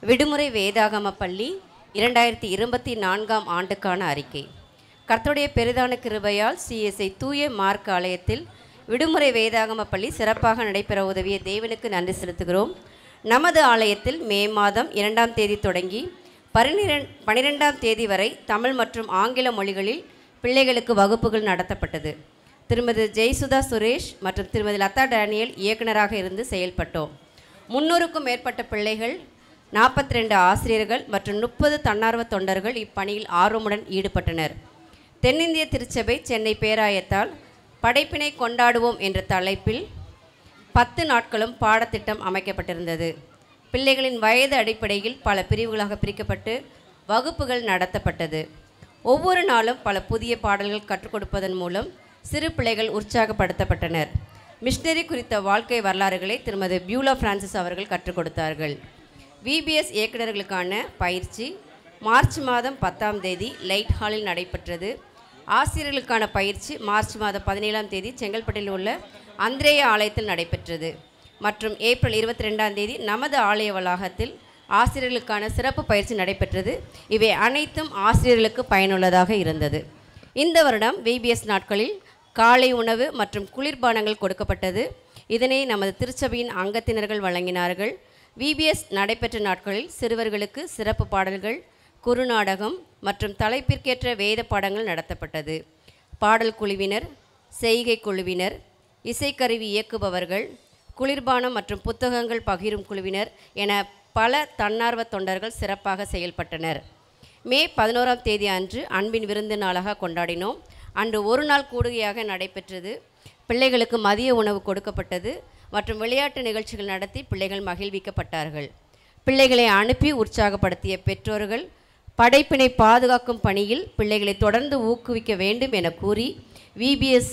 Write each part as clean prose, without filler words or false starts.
விடுமுறை வேதாகம பள்ளி 2024ஆம் ஆண்டுக்கான அறிக்கை. கர்த்தருடைய பெரிதான கிருபையால் CSI தூய மார்க் ஆலயத்தில் விடுமுறை வேதாகம பள்ளி சிறப்பாக நடைபெற உதவிய தேவனுக்கு நன்றி செலுத்துகிறோம். நமது ஆலயத்தில் மே மாதம் 2ஆம் தேதி தொடங்கி 12ஆம் தேதி வரை தமிழ் மற்றும் ஆங்கில மொழிகளில் பிள்ளைகளுக்கு வகுப்புகள் நடத்தப்பட்டது. திருமதி ஜெய்சுதா சுரேஷ் மற்றும் திருமதி லதா டேனியல் இயக்குநராக இருந்து செயல்பட்டோம். 300க்கும் மேற்பட்ட பிள்ளைகள், 42 ஆசிரியர்கள் மற்றும் 30 தன்னார்வ தொண்டர்கள் இப்பணியில் ஆர்வமுடன் ஈடுபட்டனர். தென்னிந்திய திருச்சபை சென்னை பேராயத்தால் படைப்பினை கொண்டாடுவோம் என்ற தலைப்பில் 10 நாட்களும் பாடத்திட்டம் அமைக்கப்பட்டிருந்தது. பிள்ளைகளின் வயது அடிப்படையில் பல பிரிவுகளாக பிரிக்கப்பட்டு வகுப்புகள் நடத்தப்பட்டது. ஒவ்வொரு நாளும் பல புதிய பாடல்கள் கற்றுக் கொடுப்பதன் மூலம் சிறு பிள்ளைகள் உற்சாகப்படுத்தப்பட்டனர். மிஷனரி குறித்த வாழ்க்கை வரலாறுகளை திருமதி பியூலா பிரான்சிஸ் அவர்கள் கற்றுக் கொடுத்தார்கள். VBS இயக்குநர்களுக்கான பயிற்சி மார்ச் மாதம் 10ஆம் தேதி லைட் ஹாலில் நடைபெற்றது. ஆசிரியர்களுக்கான பயிற்சி மார்ச் மாதம் 17ஆம் தேதி செங்கல்பட்டில் உள்ள அந்திரேய ஆலயத்தில் நடைபெற்றது. மற்றும் ஏப்ரல் 22ஆம் தேதி நமது ஆலய வளாகத்தில் ஆசிரியர்களுக்கான சிறப்பு பயிற்சி நடைபெற்றது. இவை அனைத்தும் ஆசிரியர்களுக்கு பயனுள்ளதாக இருந்தது. இந்த வருடம் VBS நாட்களில் காலை உணவு மற்றும் குளிர்பானங்கள் கொடுக்கப்பட்டது. இதனை நமது திருச்சபையின் அங்கத்தினர்கள் வழங்கினார்கள். VBS நடைபெற்ற நாட்களில் சிறுவர்களுக்கு சிறப்பு பாடல்கள், குறுநாடகம் மற்றும் தலைப்பிற்கேற்ற வேத பாடங்கள் நடத்தப்பட்டது. பாடல் குழுவினர், செய்கை குழுவினர், இசைக்கருவி இயக்குபவர்கள், குளிர்பானம் மற்றும் புத்தகங்கள் பகிரும் குழுவினர் என பல தன்னார்வ தொண்டர்கள் சிறப்பாக செயல்பட்டனர். மே 11ஆம் தேதி அன்று அன்பின் விருந்து நாளாக கொண்டாடினோம். அன்று ஒரு நாள் கூடுகையாக நடைபெற்றது. பிள்ளைகளுக்கு மதிய உணவு கொடுக்கப்பட்டது மற்றும் விளையாட்டு நிகழ்ச்சிகள் நடத்தி பிள்ளைகள் மகிழ்விக்கப்பட்டார்கள். பிள்ளைகளை அனுப்பி உற்சாகப்படுத்திய பெற்றோர்கள் படைப்பினை பாதுகாக்கும் பணியில் பிள்ளைகளை தொடர்ந்து ஊக்குவிக்க வேண்டும் என கூறி VBS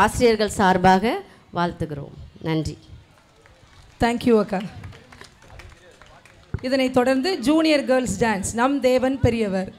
ஆசிரியர்கள் சார்பாக வாழ்த்துகிறோம். நன்றி. தேங்க்யூ அக்கா. இதனைத் தொடர்ந்து ஜூனியர் கேர்ள்ஸ் டான்ஸ் நம் தேவன் பெரியவர்.